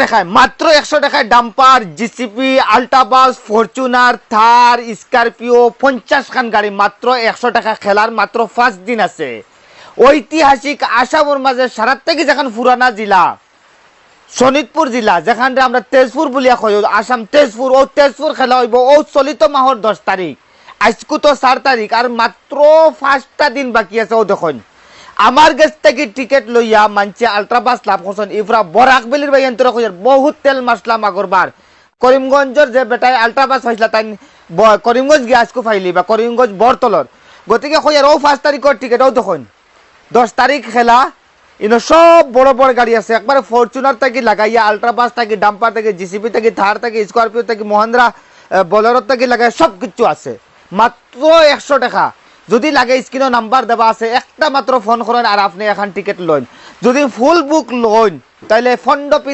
টাকায়, মাত্র 100 টাকায় ডাম্পার, জিসিপি, আল্ট্রাবাস, ফরচুনার, থার, স্করপিও 50 খান গাড়ি মাত্র 100 টাকা। খেলার মাত্র 5 দিন আছে। ঐতিহাসিক আসামর মাঝে সারাত থেকে যেখান পুরানা জেলা শোনিতপুর জেলা, যেখান আমরা তেজপুর বলিয়া কই, আসাম তেজপুর, ও তেজপুর খেলা হইব ও চলিত মাহর 10 তারিখ। আজকু তো 4 তারিখ, আর মাত্র 5টা দিন বাকি আছে। ও দেখুন আমার কাছ থেকে টিকিট লইয়া মানছে আল্ট্রাবাস লাভ করছেন। ইফরা বরাকবেলির ভাই এন্তরা কইয়ার বহুত তেল মাসলাম আগরবার। করিমগঞ্জের যে বেটায় আল্ট্রাবাস পাইছিলা তাই করিমগঞ্জ গিয়ে আজকু ফাইলি বা করিমগঞ্জ বরতলর, গতিকে কইয়ার ও 5 তারিখের টিকিট। ও দেখুন 10 তারিখ খেলা। ইনো সব বড় বড় গাড়ি আছে, একবারে ফরচুনার থেকে লাগাইয়া, আল্ট্রাবাস থেকে, ডাম্পার থেকে, জিসিপি থেকে, থার থেকে, স্করপিও থেকে, মহেন্দ্রা বোলেরো থেকে লাগাই সব কিছু আছে মাত্র 100 টাকা। যদি লাগে স্ক্রিনে নাম্বার দেওয়া আছে, একটা মাত্র ফোন করেন আর আপনি এখন টিকিট লইন। যদি ফুল বুক লইন তাহলে ফন্ড পিস